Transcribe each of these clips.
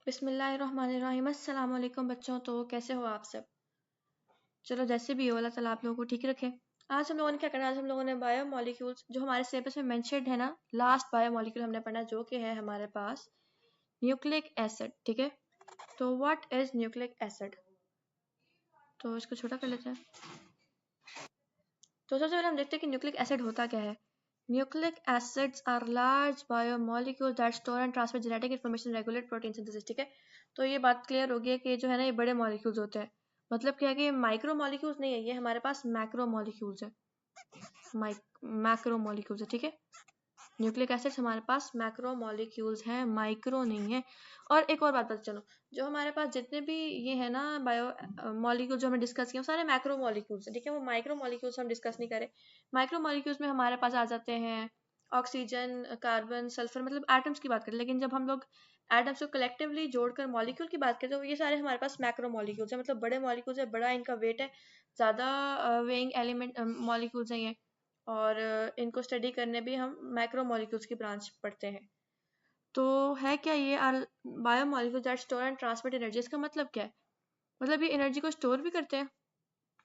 बिस्मिल्लाहिर्रहमानिर्रहीम। अस्सलाम वालेकुम बच्चों। तो कैसे हो आप सब? चलो जैसे भी हो, अल्लाह ताला आप लोगों को ठीक रखे। आज हम लोगों ने क्या करना है, आज हम लोगों ने बायोमोलिक्यूल्स जो हमारे सिलेबस में मेंशन्ड है ना, लास्ट बायोमोलिक्यूल हमने पढ़ा जो कि है हमारे पास न्यूक्लिक एसिड। ठीक है, तो व्हाट इज न्यूक्लिक एसिड? तो इसको छोटा कर लेते हैं। तो सबसे पहले हम देखते हैं कि न्यूक्लिक एसिड होता क्या है। Nucleic acids are large biomolecules that store and transfer genetic information, regulate protein synthesis. ठीक है, तो ये बात क्लियर हो गई है कि जो है ना ये बड़े मॉलिक्यूल्स होते हैं। मतलब क्या है कि माइक्रो मॉलिक्यूल्स नहीं है, ये हमारे पास मैक्रो मॉलिक्यूल्स है। मैक्रो मॉलिक्यूल्स है। ठीक है, न्यूक्लिक एसिड्स हमारे पास मैक्रो मॉलिक्यूल्स हैं, माइक्रो नहीं है। और एक और बात पता चलो, जो हमारे पास जितने भी ये है ना बायो मॉलिक्यूल जो हमने डिस्कस किए सारे मैक्रो मॉलिक्यूल्स हैं। ठीक है, वो माइक्रो मॉलिक्यूल्स हम डिस्कस नहीं करें। माइक्रो मॉलिक्यूल्स में हमारे पास आ जाते हैं ऑक्सीजन, कार्बन, सल्फर, मतलब एटम्स की बात करें। लेकिन जब हम लोग एटम्स को कलेक्टिवली जोड़कर मॉलिक्यूल की बात करें तो ये सारे हमारे पास मैक्रो मॉलिक्यूल्स हैं, मतलब बड़े मॉलिक्यूल्स है, बड़ा इनका वेट है, ज़्यादा वेइंग एलिमेंट मॉलिक्यूल्स हैं ये। और इनको स्टडी करने भी हम मैक्रो मॉलिक्यूल्स की ब्रांच पढ़ते हैं। तो है क्या ये biomolecules that store and transmit energy. इसका मतलब क्या है? मतलब ये एनर्जी को स्टोर भी करते हैं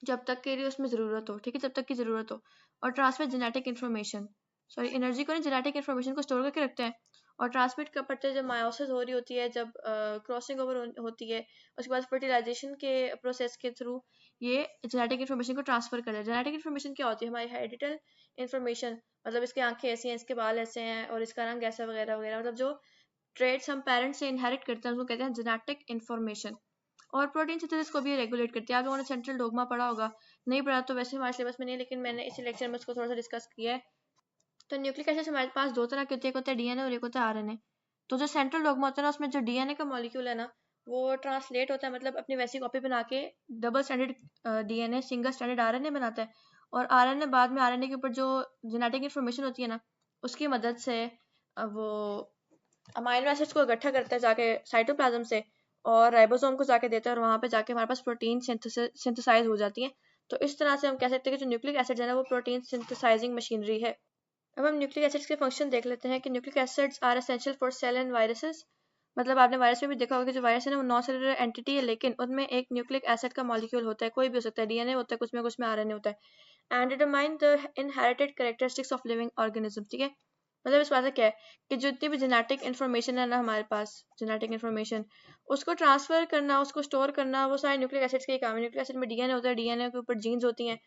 जब तक के लिए उसमें ज़रूरत हो। ठीक है, जब तक की ज़रूरत हो। और transmit genetic information, sorry energy को नहीं, जेनेटिक इन्फॉर्मेशन को स्टोर करके रखते हैं। और ट्रांसमिट कब करते हैं? जब मायोसिस हो रही होती है, जब क्रॉसिंग ओवर होती है, उसके बाद फर्टिलाइजेशन के प्रोसेस के थ्रू ये जेनेटिक इन्फॉर्मेशन को ट्रांसफर करते हैं। जेनेटिक इन्फॉर्मेशन क्या होती है? हमारी हेरिडिटल इन्फॉर्मेशन, मतलब इसकी आंखें ऐसी हैं, इसके बाल ऐसे हैं और इसका रंग ऐसा वगैरह वगैरह, मतलब जो ट्रेड्स हम पेरेंट्स से इनहेरिट करते हैं उसको कहते हैं जेनेटिक इन्फॉर्मेशन। और प्रोटीन सिंथेसिस को भी रेगुलेट करती है। आप लोगों ने सेंट्रल डोगमा पढ़ा होगा, नहीं पढ़ा तो वैसे हमारे सिलेबस में नहीं, लेकिन मैंने इसी लेक्चर में उसको थोड़ा सा डिस्कस किया है। तो न्यूक्लिक एसिड हमारे पास दो तरह के होते हैं, एक होता है डीएनए और एक होता है आरएनए। तो जो सेंट्रल डोगमा होता है ना, उसमें जो डीएनए का मॉलिक्यूल है ना, वो ट्रांसलेट होता है, मतलब अपनी वैसी कॉपी बना के double standard DNA single standard RNA बनाता है। और आरएनए बाद में आरएनए के ऊपर जो जेनेटिक इन्फॉर्मेशन होती है ना, उसकी मदद से वो अमाइनो एसिड्स को इकट्ठा करता है जाके साइटोप्लाज्म से, और राइबोसोम को जाके देता है, और वहाँ पे जाके हमारे पास प्रोटीन सिंथेसाइज हो जाती है। तो इस तरह से हम कह सकते हैं कि जो न्यूक्लिक एसिड है ना, वो प्रोटीन सिंथेसाइजिंग मशीनरी है। अब हम न्यूक्लिक एसिड्स के फंक्शन देख लेते हैं कि nucleic acids are essential for cell and viruses. मतलब आपने वायरस में भी देखा होगा कि जो वायरस है ना वो नॉन सेलुलर एंटिटी है, लेकिन उनमें एक न्यूक्लिक एसिड का मॉलिक्यूल होता है, कोई भी हो सकता है, डीएनए होता है कुछ में आरएनए होता है। And determine the inherited characteristics of living organism. ठीक है, मतलब इस बात से क्या है कि जितनी भी जेनेटिक इन्फॉर्मेशन है ना हमारे पास, जेनेटिक इन्फॉर्मेशन उसको ट्रांसफर करना, उसको स्टोर करना, वो सारे न्यूक्लिक एसिड्स के ही काम है। न्यूक्लिक एसिड में डीएनए होता है, डीएनए के ऊपर जीन्स होती हैं,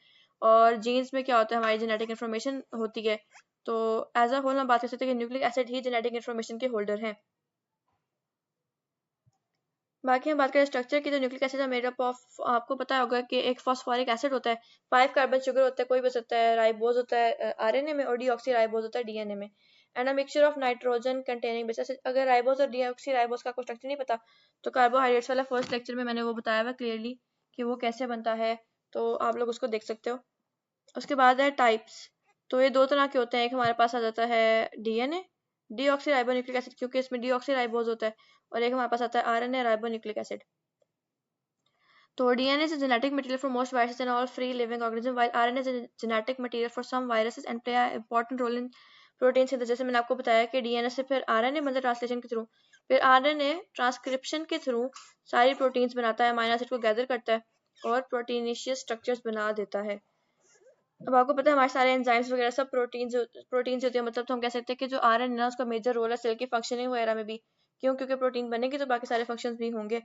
और जीन्स में क्या होता है, हमारी जेनेटिक इन्फॉर्मेशन होती है। तो एज अ होल हम बात कर सकते हैं कि न्यूक्लिक एसिड ही जेनेटिक इन्फॉर्मेशन के होल्डर हैं। बाकी हम बात करें स्ट्रक्चर की, तो nucleic acid made up of, आपको पता होगा कि एक फॉस्फोरिक एसिड होता है, 5 कार्बन शुगर होता है, कोई भी हो सकता है, राइबोज होता है आरएनए में, और डीऑक्सी राइबोज होता है डीएनए में, and a mixture of nitrogen containing base acid. अगर राइबोज और डीऑक्सी राइबोज का कोई स्ट्रक्चर नहीं पता तो कार्बोहाइड्रेट्स वाला फर्स्ट लेक्चर में मैंने वो बताया हुआ क्लियरली कि वो कैसे बनता है, तो आप लोग उसको देख सकते हो। उसके बाद है टाइप्स। तो ये दो तरह के होते हैं, एक हमारे पास आ जाता है डीएनए डीऑक्सी राइबोन्यूक्लिक एसिड, क्योंकि इसमें डीऑक्सी राइबोज होता है, और एक हमारे पास आता है आरएनए राइबोन्यूक्लिक एसिड। तो DNA is a genetic material for most viruses and all free living organisms, while RNA is a genetic material for some viruses and play an important role in protein synthesis। जैसे मैंने आपको बताया कि DNA से फिर RNA बनता है translation के थ्रू, फिर आरएनए ट्रांसक्रिप्शन के थ्रू सारी प्रोटीन्स बनाता है, अमीनो एसिड को गैदर करता है और प्रोटीनिशियस स्ट्रक्चर्स बना देता है। अब आपको पता है हमारे सारे एंजाइम्स वगैरह सब प्रोटीन्स होती है, मतलब तो हम कह सकते हैं कि जो आरएनए ना उसका मेजर रोल है सेल की फंक्शनिंग वगैरह में भी। क्यों? क्योंकि प्रोटीन बनेगी तो बाकी सारे फंक्शंस भी होंगे।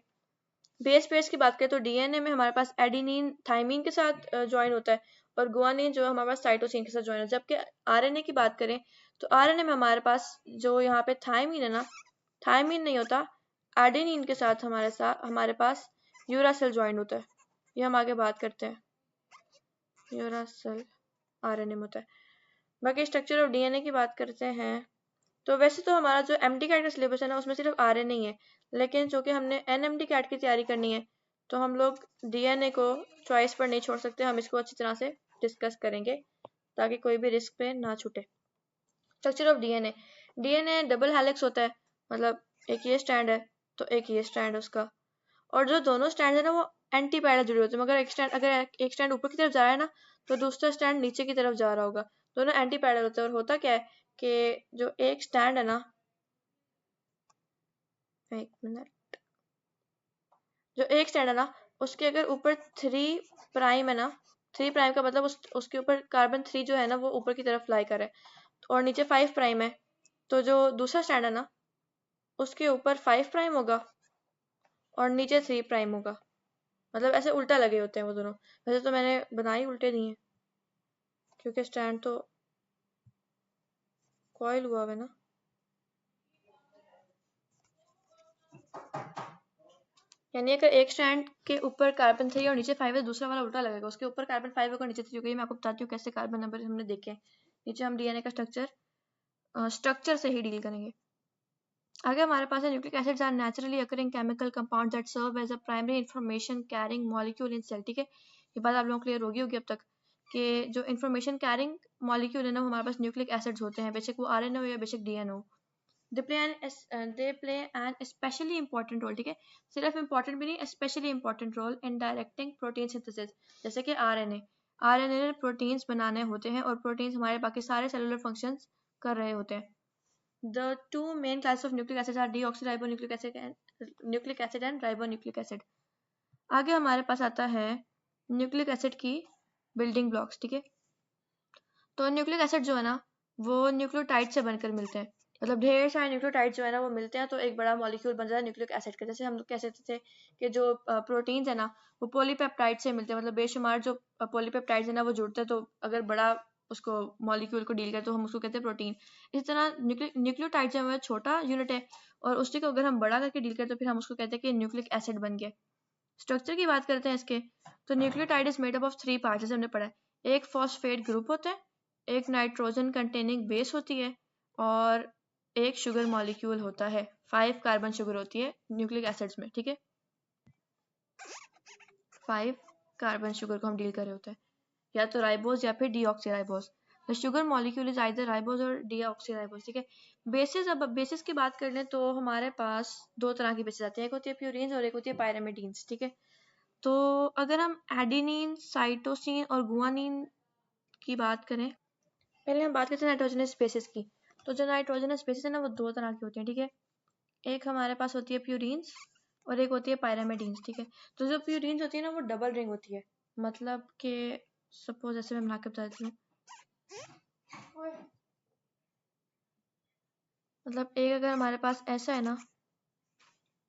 बेस पेयर्स की बात करें तो डीएनए में हमारे पास एडेनिन थाइमिन के साथ ज्वाइन होता है, और गुआनिन जो है हमारे पास साइटोसिन के साथ ज्वाइन होता है। जबकि आरएनए की बात करें तो आरएनए में हमारे पास जो यहाँ पे थाइमिन है ना, थाइमिन नहीं होता, एडेनिन के साथ हमारे पास यूरासिल ज्वाइन होता है। ये हम आगे बात करते हैं, यूरासिल आरएनए में होता है। बाकी स्ट्रक्चर ऑफ डीएनए की बात करते हैं, तो वैसे तो हमारा जो एमडी कैट का सिलेबस है ना उसमें सिर्फ आरएनए ही है, लेकिन चूंकि हमने एनएमडी कैट की तैयारी करनी है तो हम लोग डीएनए को चॉइस पर नहीं छोड़ सकते, हम इसको अच्छी तरह से डिस्कस करेंगे ताकि कोई भी रिस्क पे ना छूटे। Structure of DNA, DNA double helix होता है, मतलब एक ये स्टैंड है तो एक ये स्टैंड है उसका, और जो दोनों स्टैंड है ना वो एंटी पैरल जुड़े होते हैं, मगर अगर एक स्टैंड ऊपर की तरफ जा रहा है ना तो दूसरा स्टैंड नीचे की तरफ जा रहा होगा, दोनों एंटी पैरल होते हैं। और होता क्या है कि जो एक स्टैंड है ना, एक मिनट, जो एक स्टैंड है ना उसके अगर ऊपर 3 प्राइम है ना, 3 प्राइम का मतलब उसके ऊपर कार्बन 3 जो है ना वो ऊपर की तरफ लाई करे, और नीचे 5 प्राइम है, तो जो दूसरा स्टैंड है ना उसके ऊपर 5 प्राइम होगा और नीचे 3 प्राइम होगा। मतलब ऐसे उल्टा लगे होते हैं वो दोनों। वैसे तो मैंने बनाई उल्टे नहीं है क्योंकि स्टैंड तो कॉइल हुआ है ना। यानी अगर एक स्टैंड के ऊपर कार्बन 3 और नीचे 5 है, दूसरा वाला उल्टा लगेगा, उसके ऊपर कार्बन 5 होगा नीचे 3 होगा। ये मैं आपको बताती हूँ कैसे कार्बन नंबर हमने देखे हैं। नीचे हम डीएनए का स्ट्रक्चर से ही डील करेंगे। आगे हमारे पास है nucleic acids are naturally occurring chemical compound that serve as a primary information carrying molecule in cell. ठीक है, ये बात आप लोगों को क्लियर होगी अब तक कि जो इंफॉर्मेशन कैरिंग मॉलिक्यूल है ना वो हमारे पास न्यूक्लिक एसिड्स होते हैं, बेशक वो आरएनए हो या बेशक डीएनए हो। They play an specially important role. ठीक है, सिर्फ इंपॉर्टेंट भी नहीं, specially important role in directing protein synthesis. जैसे कि आरएनए ने प्रोटीन्स बनाने होते हैं और प्रोटीन्स हमारे बाकी सारे सेलुलर फंक्शंस कर रहे होते हैं। The two main classes of nucleic acids are deoxyribonucleic acid and ribonucleic acid. आगे हमारे पास आता है न्यूक्लिक एसिड की बिल्डिंग ब्लॉक्स। ठीक है, तो न्यूक्लिक एसिड जो है ना वो न्यूक्लियोटाइड से बनकर मिलते हैं। मतलब ढेर सारे न्यूक्लियोटाइड जो है ना वो मिलते हैं तो एक बड़ा मॉलिक्यूल बन जाता है न्यूक्लिक एसिड का। जैसे हम लोग कह सकते थे कि जो प्रोटीन्स है ना वो पॉलीपेप्टाइड से मिलते हैं, मतलब बेशुमार जो पॉलीपेप्टाइड्स है ना वो जुड़ते हैं, तो अगर बड़ा उसको मॉलिक्यूल को डील करते तो हम उसको कहते हैं प्रोटीन। इसी तरह न्यूक्लियोटाइड जो है छोटा यूनिट है और उसी को अगर हम बड़ा करके डील करते तो फिर हम उसको कहते हैं कि न्यूक्लिक एसिड बन गया। स्ट्रक्चर की बात करते हैं इसके, तो nucleotide is made up of 3 parts जैसे हमने पढ़ा है। एक फॉस्फेट ग्रुप होता है, एक नाइट्रोजन कंटेनिंग बेस होती है और एक शुगर मॉलिक्यूल होता है। 5 कार्बन शुगर होती है न्यूक्लिक एसिड्स में। ठीक है, 5 कार्बन शुगर को हम डील कर रहे होते हैं, या तो राइबोज या फिर deoxyribose. The sugar molecule is either ribose और डीऑक्सीराइबोज। ठीक है, बेसिस, अब बेसिस की बात कर लें तो हमारे पास दो तरह की बेसिस आती है, एक होती है प्यूरीन्स और एक होती है पायरामिडीन्स। ठीक है, तो अगर हम एडेनिन, साइटोसिन और गुआनिन की बात करें, पहले हम बात करते हैं नाइट्रोजनस बेसिस की। तो जो नाइट्रोजनस बेसिस है ना वो दो तरह की होती है। ठीक है, एक हमारे पास होती है प्यूरीन्स और एक होती है पायरामिडीन्स। ठीक है, तो जो प्यूरीन्स होती है ना वो डबल रिंग होती है, मतलब कि सपोज ऐसे मैं बना के बता देती हूँ। मतलब एक अगर हमारे पास ऐसा है ना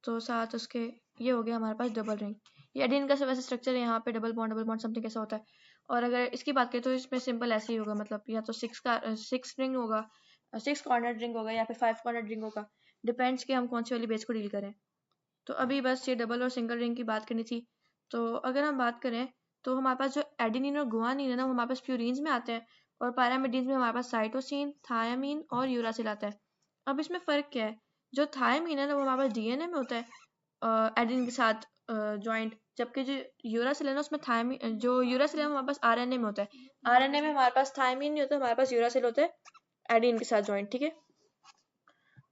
तो साथ उसके ये हो गया हमारे पास डबल रिंग। ये एडेनिन का वैसे स्ट्रक्चर है, यहाँ पे डबल बॉन्ड समथिंग कैसा होता है। और अगर इसकी बात करें तो इसमें सिंपल ऐसे ही होगा, मतलब या तो 6 रिंग होगा, 6 कॉर्नर रिंग होगा या फिर 5 कॉर्नर रिंग होगा, डिपेंड्स कि हम कौन सी वाली बेस को डील करें। तो अभी बस ये डबल और सिंगल रिंग की बात करनी थी। तो अगर हम बात करें तो हमारे पास जो एडेनिन और गुआनिन है ना वो हमारे पास प्यूरीन्स में आते हैं और पायरामिडीन्स में हमारे पास साइटोसिन, थायामीन और यूरासिल आता है। अब इसमें फ़र्क क्या है, जो थायामीन है ना वो हमारे पास डीएनए में होता है एडेनिन के साथ ज्वाइंट, जबकि जो यूरासिल है ना उसमें थायामीन, जो यूरासिल है हमारे पास आरएनए में होता है। आरएनए में हमारे पास थायामीन नहीं होता, हमारे पास यूरासिल होता है एडेनिन के साथ ज्वाइंट। ठीक है,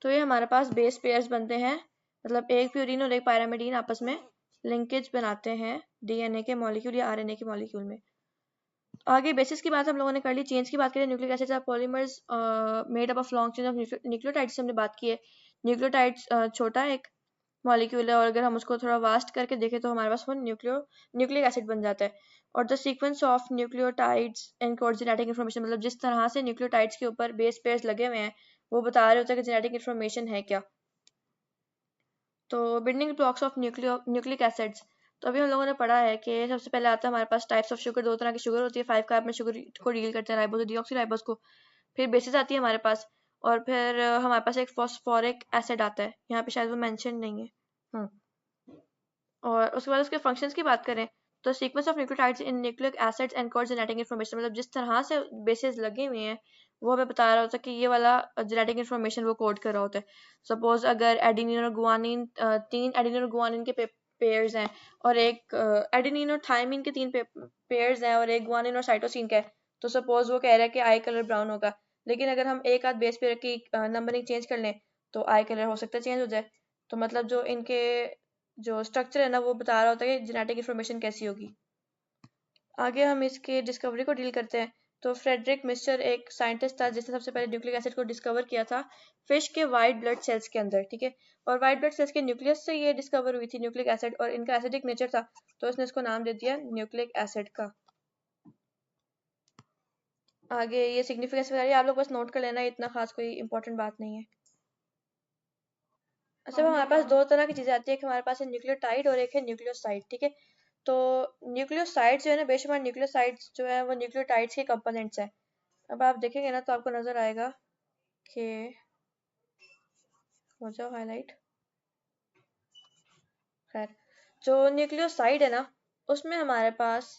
तो ये हमारे पास बेस पेयर्स बनते हैं, मतलब एक प्यूरीन और एक पायरामिडीन आपस में लिंकेज बनाते हैं डीएनए के मॉलिक्यूल या आरएनए के मॉलिक्यूल में। आगे बेसिस की बात हम लोगों ने कर ली। चेन्स की बात करें, nucleic acids are polymers made up of long chain of nucleotides से हमने बात की है। न्यूक्लियोटाइड्स छोटा एक मॉलिक्यूल है और अगर हम उसको थोड़ा वास्ट करके देखें तो हमारे पास वो न्यूक्लिक एसिड बन जाता है। और the sequence of nucleotides encodes genetic information, मतलब जिस तरह से न्यूक्लियोटाइड्स के ऊपर बेस पेयर्स लगे हुए हैं वो बता रहे होते हैं कि जेनेटिक इन्फॉर्मेशन है क्या। तो building blocks of nucleic acids, तो अभी हम लोगों ने पढ़ा है कि सबसे पहले आता है हमारे पास टाइप्स ऑफ शुगर, दो तरह की शुगर होती है। 5 कार्बन शुगर को डील करते हैं, राइबोज और डीऑक्सीराइबोज को। फिर बेसिस आती है हमारे पास, और फिर हमारे पास एक फॉस्फोरिक एसिड आता है, यहाँ पे शायद वो मेंशन नहीं है। और उसके बाद उसके फंक्शंस की बात करें तो sequence of nucleotides in nucleic acids encode genetic information, मतलब जिस तरह से बेसिस लगे हुए हैं वो हमें बता रहा होता है कि ये वाला जेनेटिक इन्फॉर्मेशन वो कोड कर रहा होता है। सपोज अगर एडेनिन और गुआनिन, 3 एडेनिन और गुआनिन के पेयर्स हैं और एक एडेनिन और थायमिन के 3 पेयर्स हैं और एक गुआनिन और साइटोसिन का है, तो सपोज वो कह रहा है कि आई कलर ब्राउन होगा। लेकिन अगर हम एक आध बेस पेयर की नंबरिंग चेंज कर लें तो आई कलर हो सकता है चेंज हो जाए। तो मतलब जो इनके जो स्ट्रक्चर है ना वो बता रहा होता है कि जेनेटिक इन्फॉर्मेशन कैसी होगी। आगे हम इसके डिस्कवरी को डील करते हैं। तो फ्रेडरिक मिस्टर एक साइंटिस्ट था जिसने सबसे पहले न्यूक्लिक एसिड को डिस्कवर किया था फिश के वाइट ब्लड सेल्स के अंदर, ठीक है। और वाइट ब्लड सेल्स के न्यूक्लियस से ये डिस्कवर हुई थी न्यूक्लिक एसिड, और इनका एसिडिक नेचर था तो उसने इसको नाम दे दिया न्यूक्लिक एसिड का। आगे ये सिग्निफिकेंस वगैरह आप लोग बस नोट कर लेना, इतना खास कोई इंपॉर्टेंट बात नहीं है। अच्छा, हमारे पास दो तरह की चीजें आती है, कि हमारे पास है न्यूक्लियोटाइड और एक है न्यूक्लियोसाइड, ठीक है। तो न्यूक्लियोसाइड जो है ना, बेशुमार न्यूक्लियोसाइड्स जो है वो न्यूक्लियोटाइड्स के कंपोनेंट्स हैं। अब आप देखेंगे ना तो आपको नजर आएगा कि हो जाओ हाईलाइट। खैर, जो न्यूक्लियोसाइड है ना उसमें हमारे पास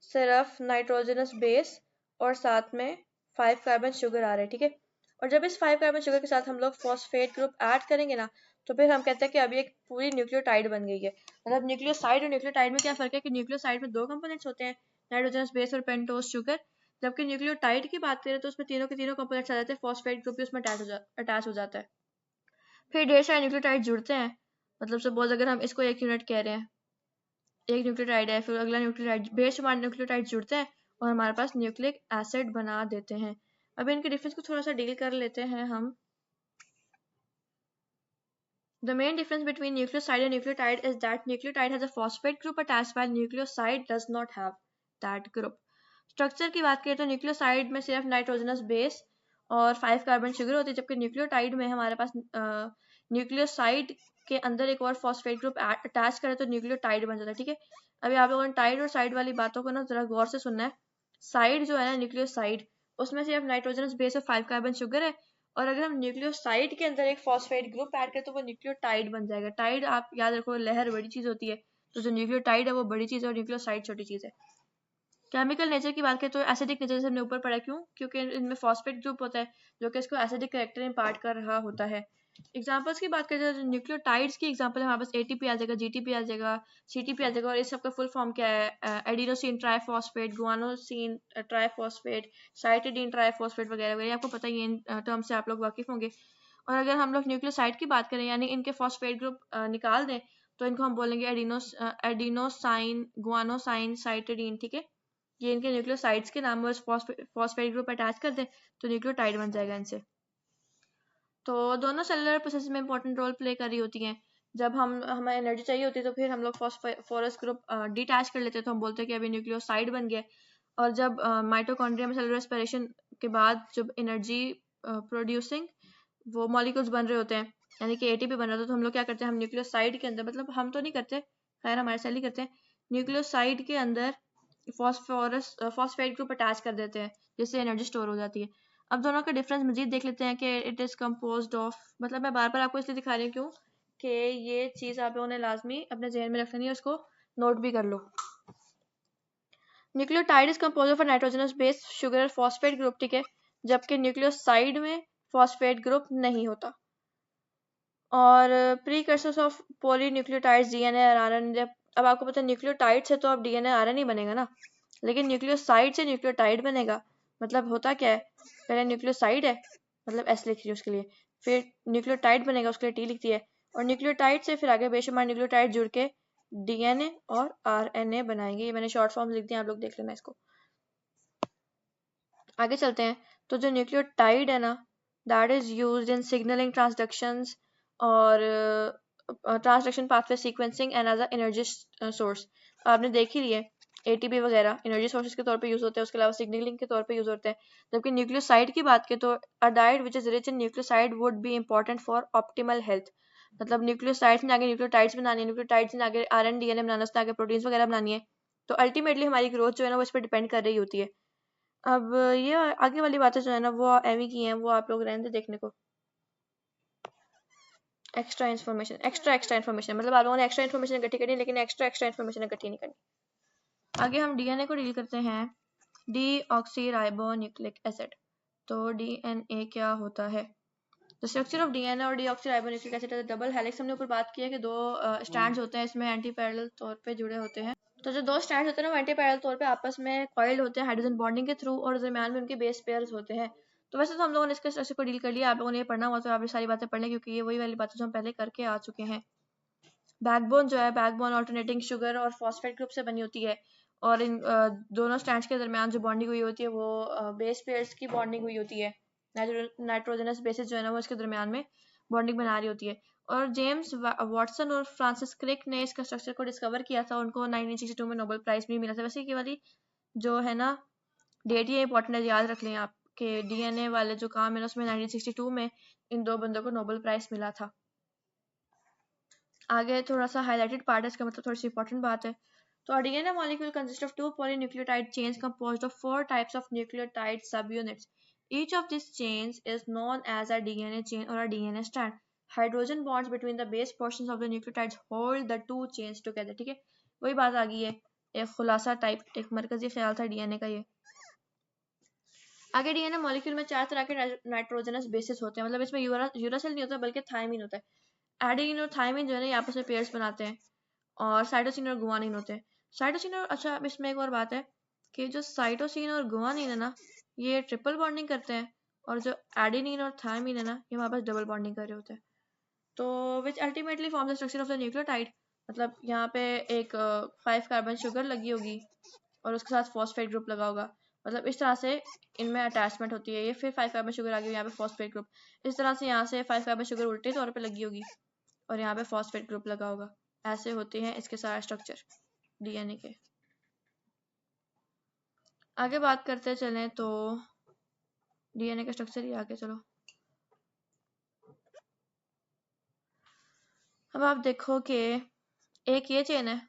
सिर्फ नाइट्रोजनस बेस और साथ में 5 कार्बन शुगर आ रहे हैं, ठीक है। और जब इस 5 कार्बन शुगर के साथ हम लोग फॉस्फेट ग्रुप ऐड करेंगे ना तो फिर हम कहते हैं कि अभी एक पूरी न्यूक्लियोटाइड बन गई है। मतलब न्यूक्लियोसाइड और न्यूक्लियोटाइड में क्या फ़र्क है कि न्यूक्लियोसाइड में दो कंपोनेंट्स होते हैं, नाइट्रोजनस बेस और पेंटोज शुगर, जबकि न्यूक्लियोटाइड की बात करें तो उसमें तीनों के तीनों कंपोनेंट्स आ जाते हैं, फॉस्फेट ग्रुप भी उसमें अटैच हो जाता है। फिर ढेर सारे न्यूक्लियोटाइड जुड़ते हैं। मतलब सपोज अगर हम इसको 1 यूनिट कह रहे हैं, एक न्यूक्लियोटाइड है, फिर अगला न्यूक्लियोटाइड, बेशुमार न्यूक्लियोटाइड जुड़ते हैं और हमारे पास न्यूक्लिक एसिड बना देते हैं। अब इनके डिफरेंस को थोड़ा सा डील कर लेते हैं हम। The main difference between nucleoside and nucleotide is that nucleotide has a phosphate group attached while nucleoside does not have that group. Structure की बात करें तो न्यूक्लियोसाइड में सिर्फ नाइट्रोजनस बेस और 5 कार्बन शुगर होती है, जबकि न्यूक्लियोटाइड में हमारे पास न्यूक्लियोसाइड के अंदर एक और फॉस्फेट ग्रुप अटैच करें तो न्यूक्लियोटाइड बन जाता है, ठीक है। अभी आप लोगों ने टाइड और साइड वाली बातों को ना जरा गौर से सुनना है। साइड जो है ना न्यूक्लियोसाइड, उसमें सिर्फ नाइट्रोजनस बेस और 5 कार्बन शुगर है, और अगर हम न्यूक्लियोसाइड के अंदर एक फॉस्फेट ग्रुप ऐड करें तो वो न्यूक्लियोटाइड बन जाएगा। टाइड आप याद रखो, लहर बड़ी चीज होती है, तो जो न्यूक्लियोटाइड है वो बड़ी चीज है और न्यूक्लियोसाइड छोटी चीज है। केमिकल नेचर की बात करें तो एसिडिक नेचर से हमने ऊपर पढ़ा, क्यों? क्योंकि इनमें फॉस्फेट ग्रुप होता है जो कि इसको एसिडिक करेक्टर इम्पार्ट कर रहा होता है। एग्जांपल्स की बात करें तो न्यूक्लियोटाइड्स की एग्जांपल हमारे पास एटीपी आ जाएगा, जीटीपी आ जाएगा, सीटीपी आ जाएगा, और इस सब का फुल फॉर्म क्या है? Adenosine triphosphate, guanosine triphosphate, cytidine triphosphate वगैरह वगैरह, आपको पता ही है, इन टर्म से आप लोग वाकिफ होंगे। और अगर हम लोग न्यूक्लियोसाइड की बात करें यानी इनके फॉस्फेट ग्रुप निकाल दें तो इनको हम बोलेंगे एडिनोसाइन, गुआनोसाइन, साइटिडीन, ठीक है। ये इनके न्यूक्लियोसाइड्स के नाम, फॉस्फेट ग्रुप अटैच कर दें तो न्यूक्लियोटाइड बन जाएगा इनसे। तो दोनों सेलुलर प्रोसेस में इंपॉर्टेंट रोल प्ले कर रही होती हैं। जब हमें एनर्जी चाहिए होती है तो फिर हम लोग फॉस्फोरस ग्रुप डिटैच कर लेते हैं तो हम बोलते हैं कि अभी न्यूक्लियोसाइड बन गया। और जब माइटोकॉन्ड्रिया में सेलुलर रेस्पिरेशन के बाद जब एनर्जी प्रोड्यूसिंग वो मॉलिक्यूल्स बन रहे होते हैं यानी कि एटीपी बन रहा था, तो हम लोग क्या करते हैं, हम न्यूक्लियोसाइड के अंदर, मतलब हम तो नहीं करते, खैर हमारे सेल ही करते हैं, न्यूक्लियोसाइड के अंदर फॉस्फेट ग्रुप अटैच कर देते हैं जिससे एनर्जी स्टोर हो जाती है। अब दोनों का डिफरेंस मजीद देख लेते हैं कि इट इज़ कम्पोज्ड ऑफ, मतलब मैं बार बार आपको इसलिए दिखा रही हूँ क्यों कि ये चीज़ आप लोगों ने लाजमी अपने जहन में रखनी है, उसको नोट भी कर लो। Nucleotide is compose of nitrogenous base sugar phosphate group, ठीक है, जबकि न्यूक्लियोसाइड में फॉस्फेट ग्रुप नहीं होता। और प्रीकर्सर्स ऑफ पॉलीन्यूक्लियोटाइड्स डीएनए और आरएनए, जब अब आपको पता है न्यूक्लियोटाइड से तो अब डीएनए आरएनए ही बनेगा ना, लेकिन न्यूक्लियोसाइड से न्यूक्लियोटाइड बनेगा। मतलब होता क्या है, पहले न्यूक्लियोसाइड है, मतलब एस लिख रही है उसके लिए, फिर न्यूक्लियोटाइड बनेगा उसके लिए टी लिखती है, और न्यूक्लियोटाइड से फिर आगे बेशुमार न्यूक्लियोटाइड जुड़ के डीएनए और आरएनए बनाएंगे। ये मैंने शॉर्ट फॉर्म लिख दिया, आप लोग देख लेना इसको। आगे चलते हैं। तो जो न्यूक्लियोटाइड है ना, that is used in signalling transductions और transduction pathway sequencing and as a energy source. आपने देख ही लिया, एटीपी वगैरह एनर्जी सोर्सेज के तौर पे यूज होते हैं, उसके अलावा सिग्नलिंग के तौर पे यूज होते हैं। जबकि न्यूक्लियोसाइड की बात करें तो a diet which is rich in nucleoside would be important for optimal health. मतलब न्यूक्लियोसाइड्स ने आगे न्यूक्लियोटाइड्स बनानी है, न्यूक्लियोटाइड्स ने आगे आरएन डीएनए बनाना, उसने आगे प्रोटीन्स वगैरह बनानी है, तो अल्टीमेटली हमारी ग्रोथ जो है ना वो इस पर डिपेंड कर रही होती है। अब ये आगे वाली बातें जो है ना वो एमी की हैं, वो आप लोग रहने दे देखने को। एक्स्ट्रा इन्फॉर्मेशन मतलब आप लोगों ने एक्स्ट्रा इन्फॉर्मेशन इकट्ठी करनी है, लेकिन एक्स्ट्रा इन्फॉर्मेशन इकट्ठी नहीं करनी। आगे हम डीएनए को डील करते हैं, डीऑक्सीराइबोन्यूक्लिक एसिड। तो डीएनए क्या होता है? द स्ट्रक्चर ऑफ डीएनए और डीऑक्सीराइबोन्यूक्लिक एसिड है डबल हेलिक्स। हमने ऊपर बात की है कि दो स्ट्रैंड्स होते हैं, इसमें एंटी पैरेलल तौर पे जुड़े होते हैं। तो जो दो स्ट्रैंड्स होते हैं ना वो एंटी पैरेलल तौर पे आपस में कॉइल्ड होते हैं हाइड्रोजन बॉन्डिंग के थ्रू, और दरमियान में उनके बेस पेयर्स होते हैं। तो वैसे तो हम लोगों ने इसके स्ट्रक्चर को डील कर लिया, आप लोगों ने ये पढ़ना हुआ तो आप ये सारी बातें पढ़ लें क्योंकि ये वही वाली बातें जो हम पहले करके आ चुके हैं। बैकबोन जो है, बैकबोन ऑल्टरनेटिंग शुगर और फॉस्फेट ग्रुप से बनी होती है, और इन दोनों स्टैंड्स के दरमियान जो बॉन्डिंग हुई होती है वो बेस पेयर्स की बॉन्डिंग हुई होती है। नाइट्रोजनस बेसिस जो है ना वो इसके दरमियान में बॉन्डिंग बना रही होती है। और जेम्स वाटसन और फ्रांसिस क्रिक ने इसका स्ट्रक्चर को डिस्कवर किया था, उनको 1962 में नोबेल प्राइज भी मिला था। वैसे ये वाली जो है ना डेट ये इंपॉर्टेंट है, याद रख लें आप कि डीएनए वाले जो काम है ना उसमें 1962 में इन दो बंदों को नोबेल प्राइज मिला था। आगे थोड़ा सा हाईलाइटेड पार्ट है, इसका मतलब थोड़ी सी इंपॉर्टेंट बात है। तो a DNA molecule consists of two polynucleotide chains composed of 4 types of nucleotide subunits. Each of these chains is known as a DNA chain or a DNA strand. Hydrogen bonds between the base portions of the nucleotides hold the two chains together. ठीक है, वही बात आ गई है, एक खुलासा type, एक मरकजी ख्याल था डीएनए का ये। आगे डीएनए मॉलिक्यूल में 4 तरह के नाइट्रोजनस बेसिस होते हैं, मतलब इसमें यूरासिल नहीं होता बल्कि थायमिन होता है। एडेनिन और थायमिन जो है ना ये आपस में पेयर्स बनाते हैं, और साइटोसिन और गुआनिन होते हैं। साइटोसिन और अच्छा, अब इसमें एक और बात है कि जो साइटोसिन और गुआनिन है ना ये ट्रिपल बॉन्डिंग करते हैं, और जो एडेनिन और थायमिन है ना ये हमारे पास डबल बॉन्डिंग कर रहे होते हैं। तो which ultimately form the structure of the nucleotide, मतलब यहाँ पे एक 5 कार्बन शुगर लगी होगी और उसके साथ फॉस्फेट ग्रुप लगा होगा, मतलब इस तरह से इनमें अटैचमेंट होती है। ये फिर 5 कार्बन शुगर आ गई, यहाँ पे फॉस्फेट ग्रुप, इस तरह से यहाँ से 5 कार्बन शुगर उल्टे तौर पे लगी होगी और यहाँ पे फॉस्फेट ग्रुप लगा होगा। ऐसे होते हैं इसके सारे स्ट्रक्चर डीएनए के। आगे बात करते चलें तो डीएनए का स्ट्रक्चर ही आगे चलो। अब आप देखो कि एक ये चेन है,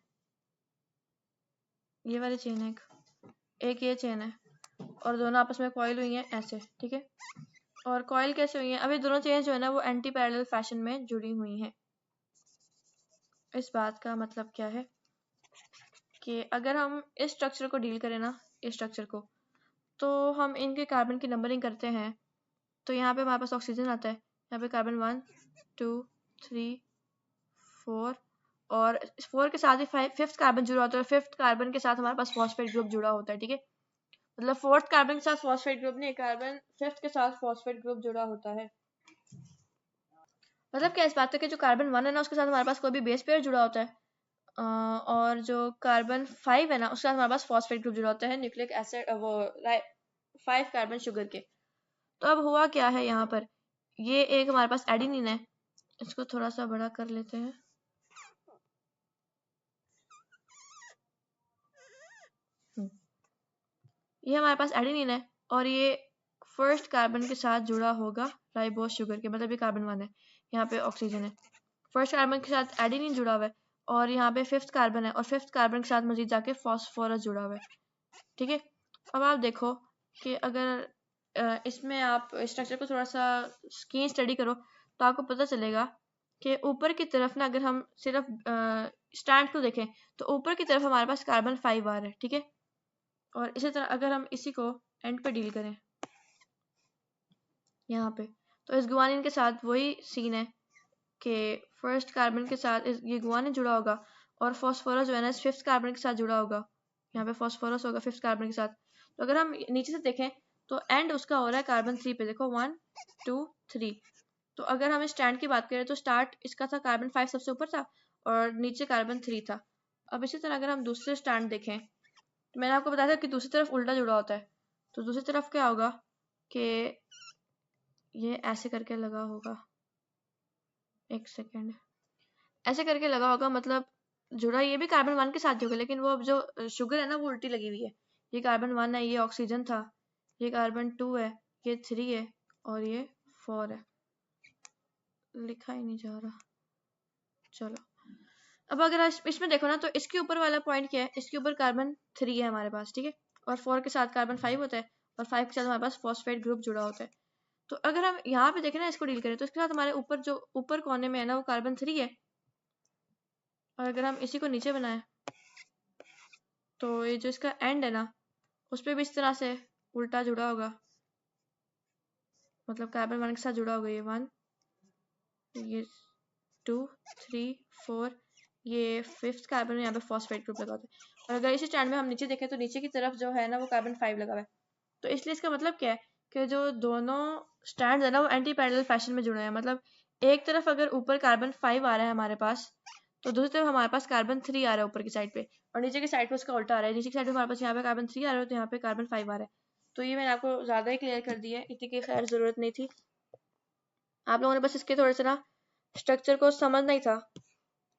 ये वाली चेन है, एक ये चेन है, और दोनों आपस में कॉइल हुई हैं ऐसे, ठीक है। और कॉइल कैसे हुई हैं, अभी दोनों चेन जो है ना वो एंटी पैरेलल फैशन में जुड़ी हुई हैं। इस बात का मतलब क्या है कि अगर हम इस स्ट्रक्चर को डील करें ना, इस स्ट्रक्चर को, तो हम इनके कार्बन की नंबरिंग करते हैं, तो यहाँ पे हमारे पास ऑक्सीजन आता है, यहाँ पे कार्बन 1 2 3 4, और 4 के साथ ही 5th कार्बन जुड़ा होता है, और 5th कार्बन के साथ हमारे पास फॉस्फेट ग्रुप जुड़ा होता है, ठीक है। मतलब 4th कार्बन के साथ फॉस्फेट ग्रुप नहीं, कार्बन 5th के साथ फॉस्फेट ग्रुप जुड़ा होता है। मतलब क्या इस बात है कि जो कार्बन 1 है ना उसके साथ हमारे पास कोई भी बेस पेयर जुड़ा होता है, और जो कार्बन 5 है ना उसके साथ हमारे पास फॉस्फेट ग्रुप जुड़ा होता है न्यूक्लिक एसिड, वो 5 कार्बन शुगर के। तो अब हुआ क्या है यहाँ पर, ये एक हमारे पास एडेनिन है, इसको थोड़ा सा बड़ा कर लेते हैं। ये हमारे पास एडेनिन है और ये फर्स्ट कार्बन के साथ जुड़ा होगा राइबोस शुगर के, मतलब ये कार्बन 1 है, यहाँ पे ऑक्सीजन है, फर्स्ट कार्बन के साथ एडेनिन जुड़ा हुआ है, और यहाँ पे 5th कार्बन है, और 5th कार्बन के साथ मजीद जाके फॉस्फोरस जुड़ा हुआ है, ठीक है। अब आप देखो कि अगर इसमें आप स्ट्रक्चर को थोड़ा सा स्कीन स्टडी करो तो आपको पता चलेगा कि ऊपर की तरफ ना, अगर हम सिर्फ स्टैंड को देखें तो ऊपर की तरफ हमारे पास कार्बन 5 आ रहा है, ठीक है। और इसी तरह अगर हम इसी को एंड पे डील करें यहाँ पे, तो इस गुआनिन के साथ वही सीन है कि फर्स्ट कार्बन के साथ ये गुआनिन जुड़ा होगा, और फॉस्फोरस जो है ना 5th कार्बन के साथ जुड़ा होगा, यहाँ पे फॉस्फोरस होगा 5th कार्बन के साथ। तो अगर हम नीचे से देखें तो एंड उसका हो रहा है कार्बन 3 पे, देखो 1 2 3। तो अगर हम स्टैंड की बात करें तो स्टार्ट इसका था कार्बन 5 सबसे ऊपर था और नीचे कार्बन 3 था। अब इसी तरह अगर हम दूसरे स्टैंड देखें तो मैंने आपको बताया था कि दूसरी तरफ उल्टा जुड़ा होता है, तो दूसरी तरफ क्या होगा कि ये ऐसे करके लगा होगा, एक सेकेंड, ऐसे करके लगा होगा, मतलब जुड़ा ये भी कार्बन 1 के साथ ही होगा, लेकिन वो अब जो शुगर है ना वो उल्टी लगी हुई है। ये कार्बन 1 है, ये ऑक्सीजन था, ये कार्बन 2 है, ये 3 है, और ये 4 है, लिखा ही नहीं जा रहा। चलो अब अगर इसमें देखो ना तो इसके ऊपर वाला पॉइंट क्या है, इसके ऊपर कार्बन 3 है हमारे पास, ठीक है, और 4 के साथ कार्बन 5 होता है, और 5 के साथ हमारे पास फॉस्फेट ग्रुप जुड़ा होता है। तो अगर हम यहाँ पे देखें ना, इसको डील करें तो इसके साथ हमारे ऊपर जो ऊपर कोने में है ना वो कार्बन 3 है, और अगर हम इसी को नीचे बनाएं तो ये जो इसका एंड है ना उस पर भी इस तरह से उल्टा जुड़ा होगा, मतलब कार्बन 1 के साथ जुड़ा होगा, ये 1 ये 2 3 4, ये 5th कार्बन में यहाँ पे फॉस्फेट ग्रुप लगा होता है। और अगर इसी स्टैंड में हम नीचे देखें तो नीचे की तरफ जो है ना वो कार्बन 5 लगा हुआ है। तो इसलिए इसका मतलब क्या है कि जो दोनों स्टैंड है ना वो एंटी पैरेलल फैशन में जुड़े हैं, मतलब एक तरफ अगर ऊपर कार्बन 5 आ रहा है हमारे पास तो दूसरी तरफ हमारे पास कार्बन 3 आ रहा है ऊपर की साइड पे, और नीचे की साइड पे उसका उल्टा आ रहा है। नीचे की साइड पे हमारे पास यहाँ पे कार्बन 3 आ रहा है, तो यहाँ पे कार्बन 5 आ रहा है। तो ये मैंने आपको ज़्यादा ही क्लियर कर दिया है, इतनी की खैर ज़रूरत नहीं थी। आप लोगों ने बस इसके थोड़े से ना स्ट्रक्चर को समझना ही था,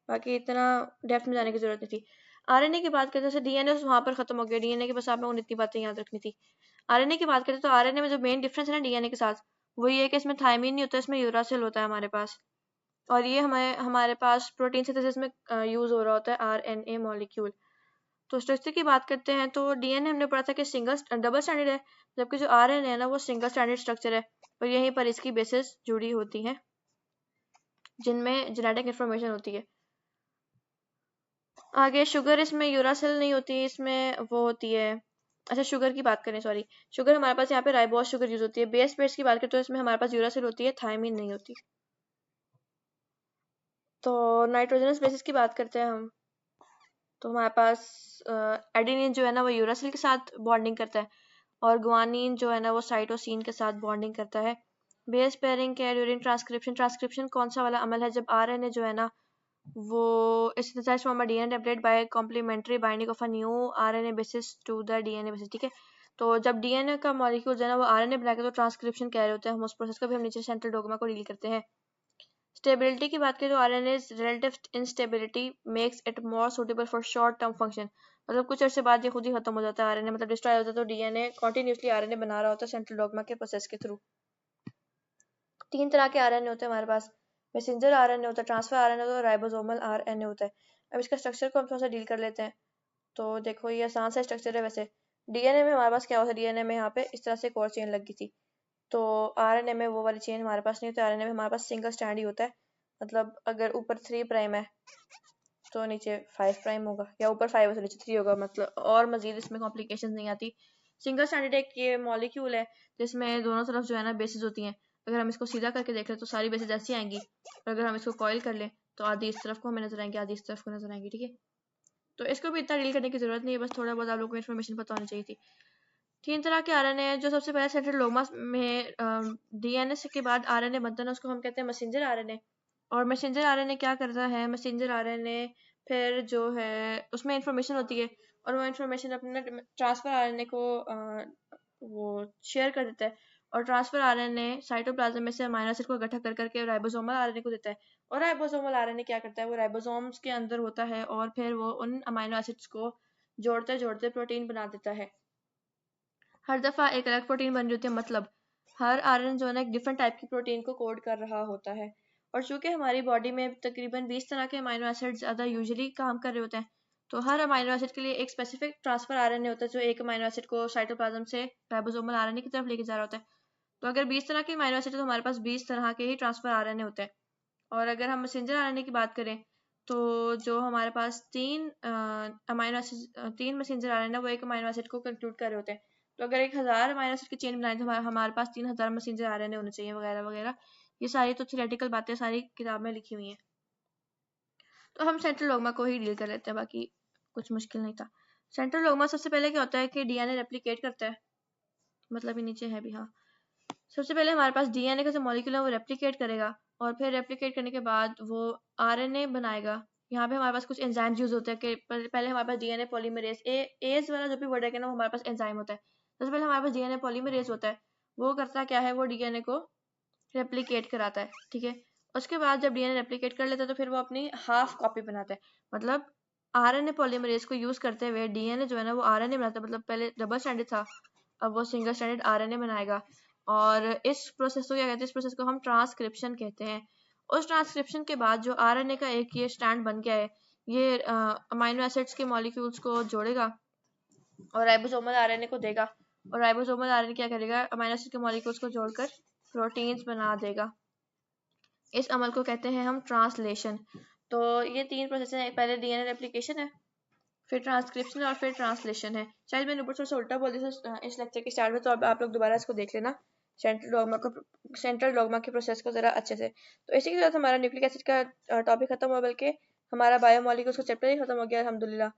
बाकी इतना डेप्थ में जाने की जरूरत नहीं थी। आरएनए की बात करते हैं, डीएनए वहां पर खत्म हो गया, डीएनए के बस आप लोगों ने इतनी बातें याद रखनी थी। आरएनए की बात करें तो आरएनए में जो मेन डिफरेंस है ना डीएनए के साथ, वो ये है कि इसमें थायमीन नहीं होता, इसमें यूरासिल होता है हमारे पास। और ये हमारे पास प्रोटीन सिंथेसिस में यूज हो रहा होता है आरएनए मॉलिक्यूल। तो स्ट्रक्चर की बात करते हैं तो डीएनए हमने पढ़ा था कि डबल स्टैंडर्ड है, जबकि जो आरएनए है ना वो सिंगल स्टैंडर्ड स्ट्रक्चर है, और यहीं पर इसकी बेसिस जुड़ी होती हैं जिनमें जेनेटिक इंफॉर्मेशन होती है। आगे शुगर, इसमें यूरासिल नहीं होती, इसमें वो होती है, अच्छा शुगर की बात करें, सॉरी, शुगर हमारे पास यहाँ पे राइबोस शुगर यूज होती है। बेस पेयर्स की बात करें तो इसमें हमारे पास यूरासिल होती है, थायमीन नहीं होती। तो नाइट्रोजनस बेसिस की बात करते हैं हम, तो हमारे पास एडेनिन जो है ना वो यूरासिल के साथ बॉन्डिंग करता है, और गुआनिन जो है ना वो साइटोसिन के साथ बॉन्डिंग करता है। बेस पेयरिंग के ड्यूरिंग ट्रांसक्रिप्शन, ट्रांसक्रिप्शन कौन सा वाला अमल है, जब आरएनए जो है ना वो synthesized from a DNA template by complementary binding of a new RNA basis to the DNA basis, ठीक है। तो जब डीएनए का मॉलिक्यूल जो है ना वो आरएनए बनाएगा तो ट्रांसक्रिप्शन कह रहे होते हैं हम, उस प्रोसेस को भी हम नीचे सेंट्रल डोग्मा को डील करते हैं। स्टेबिलिटी की बात करें तो RNA relative instability makes it more suitable for short term function, मतलब कुछ अर्से बाद ये खुद ही खत्म हो जाता है आरएनए, मतलब डिस्ट्रॉय होता है, तो डीएनए कॉन्टिन्यूसली आरएनए बना रहा होता है सेंट्रल डोग्मा के प्रोसेस के थ्रू। 3 तरह के आरएनए होते हैं हमारे पास, मैसेंजर आरएनए होता है, ट्रांसफर आरएनए होता है, राइबोसोमल आरएनए होता है। अब इसका स्ट्रक्चर को हम थोड़ा सा डील कर लेते हैं। तो देखो ये आसान सा स्ट्रक्चर है वैसे। डीएनए में हमारे पास क्या होता है, डीएनए में यहाँ पे इस तरह से एक और चेन लगी थी, तो आरएनए में वो वाली चेन हमारे पास नहीं होती। आरएनए में हमारे पास सिंगल स्टैंड ही होता है, मतलब अगर ऊपर 3 प्राइम है तो नीचे 5 प्राइम होगा, या ऊपर 5 है तो नीचे 3 होगा, मतलब और मजीद इसमें कॉम्प्लिकेशन नहीं आती। सिंगल स्टैंडर्ड एक ये मॉलिक्यूल है जिसमें दोनों तरफ जो है ना बेसिस होती हैं। अगर हम इसको सीधा करके देख लें तो सारी बेसिस ऐसी आएंगी, और अगर हम इसको कॉइल कर लें तो आधी इस तरफ को हमें नजर आएंगी, आधी इस तरफ को नजर आएंगी, ठीक है। तो इसको भी इतना डील करने की जरूरत नहीं है, बस थोड़ा बहुत आप लोगों को इन्फॉर्मेशन पता होनी चाहिए थी। 3 तरह के आरएनए हैं, जो सबसे पहले सेंट्रल डोग्मा में डीएनए के बाद आरएनए बनता है ना, उसको हम कहते हैं मैसेंजर आरएनए। और मैसेंजर आरएनए क्या करता है, मैसेंजर आरएनए फिर जो है उसमें इंफॉर्मेशन होती है, और वो इंफॉर्मेशन अपने ट्रांसफर आरएनए को वो शेयर कर देता है, और ट्रांसफर आरएनए साइटोप्लाज्म में से अमीनो एसिड को इकट्ठा कर करके राइबोसोमल आरएनए को देता है। और राइबोसोमल आरएनए क्या करता है, वो राइबोसोम्स के अंदर होता है, और फिर वो उन अमीनो एसिड्स को जोड़ते जोड़ते प्रोटीन बना देता है। हर दफ़ा एक अलग प्रोटीन बन रही होती है, मतलब हर आरएनए जो है ना एक डिफरेंट टाइप की प्रोटीन को कोड कर रहा होता है। और चूंकि हमारी बॉडी में तकरीबन 20 तरह के अमीनो एसिड ज़्यादा यूजुअली काम कर रहे होते हैं, तो हर अमीनो एसिड के लिए एक स्पेसिफिक ट्रांसफर आरएनए होता है जो एक अमीनो एसिड को साइटोप्लाज्म से राइबोसोमल आरएनए की तरफ लेके जा रहा होता है। तो अगर 20 तरह के अमीनो एसिड है तो हमारे पास 20 तरह के ही ट्रांसफर आरएनए होते हैं। और अगर हम मैसेंजर आरएनए की बात करें तो जो हमारे पास अमीनो एसिड 3 मैसेंजर आरएनए वो एक अमीनो एसिड को कंक्लूड कर रहे होते हैं। तो अगर 1000 अमीनो एसिड की चेन बनाए तो हमारे पास 3000 मैसेंजर आरएनए होने चाहिए, वगैरह वगैरह। ये सारी तो थियोरेटिकल बातें सारी किताब में लिखी हुई हैं, तो हम सेंट्रल डोग्मा को ही डील कर लेते हैं, बाकी कुछ मुश्किल नहीं था। सेंट्रल डोग्मा सबसे पहले क्या होता है कि डीएनए रेप्लिकेट करता है, मतलब ये नीचे है भी, हाँ। सबसे पहले हमारे पास डीएनए का जो मॉलिक्यूल है वो रेप्लिकेट करेगा, और फिर रेप्लिकेट करने के बाद वो आरएनए बनाएगा। यहाँ पे हमारे पास कुछ एंजाइम्स यूज होते हैं कि पहले हमारे पास डीएनए पॉलीमरेज एज वाला जो भी वर्ड है ना वो हमारे पास एंजाइम होता है। सबसे पहले हमारे पास डीएनए पॉलीमरेज होता है, वो करता क्या है, वो डीएनए को रेप्लिकेट कराता है, ठीक है। उसके बाद जब डीएनए रेप्लिकेट कर लेता है तो फिर वो अपनी हाफ कॉपी बनाता है, मतलब आरएनए पॉलीमरेज को यूज करते हुए डीएनए जो है ना वो आरएनए बनाता है, मतलब पहले डबल स्टैंडर्ड था, अब वो सिंगल स्टैंडर्ड आरएनए बनाएगा। और इस प्रोसेस को क्या कहते हैं, इस प्रोसेस को हम ट्रांसक्रिप्शन कहते हैं। उस ट्रांसक्रिप्शन के बाद जो आरएनए का एक ये स्टैंड बन गया है, ये अमीनो एसिड्स के मॉलिक्यूल्स को जोड़ेगा और राइबोसोमल आरएनए को देगा, और राइबोसोमल आरएनए क्या करेगा, अमीनो एसिड के मॉलिक्यूल्स को जोड़कर प्रोटीन्स बना देगा। इस अमल को कहते हैं हम ट्रांसलेशन। तो ये 3 प्रोसेस हैं, पहले डीएनए रेप्लिकेशन है, फिर ट्रांसक्रिप्शन और फिर ट्रांसलेशन है। शायद मैंने ऊपर थोड़ा सा उल्टा बोल दिया था इस लेक्चर के स्टार्ट में, तो अब आप लोग दोबारा इसको देख लेना, सेंट्रल डोग्मा के प्रोसेस को ज़रा अच्छे से। तो इसी के साथ हमारा न्यूक्लिक एसिड का टॉपिक खत्म हुआ, बल्कि हमारा बायोमॉलिक्यूल्स का चैप्टर ही खत्म हो गया अल्हम्दुलिल्लाह।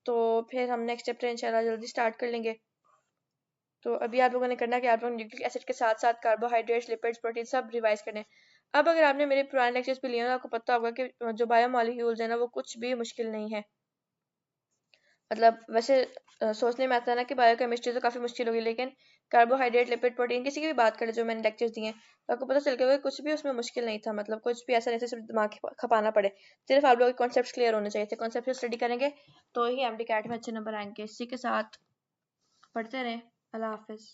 तो फिर हम नेक्स्ट चैप्टर इंशाल्लाह जल्दी स्टार्ट कर लेंगे। तो अभी आप लोगों ने करना है कि आप लोग न्यूक्लिक एसिड के साथ साथ कार्बोहाइड्रेट्स, लिपिड्स, प्रोटीन सब रिवाइज करने हैं। अब अगर आपने मेरे पुराने लेक्चर्स भी लिए हो तो आपको पता होगा कि जो बायोमॉलिक्यूल्स है ना वो कुछ भी मुश्किल नहीं है। मतलब वैसे सोचने में आता है ना कि बायोकेमिस्ट्री तो काफ़ी मुश्किल होगी, लेकिन कार्बोहाइड्रेट, लिपिड, प्रोटीन किसी की भी बात करें जो मैंने लेक्चर्स दिए हैं तो आपको पता चल गया होगा कुछ भी उसमें मुश्किल नहीं था। मतलब कुछ भी ऐसा नहीं था सिर्फ दिमाग खपाना पड़े, सिर्फ आप लोगों के कॉन्सेप्ट क्लियर होने चाहिए थे। कॉन्सेप्ट स्टडी करेंगे तो ही एमडी कैट में अच्छे नंबर आएंगे। इसी के साथ पढ़ते रहें। अल्लाह हाफिज़।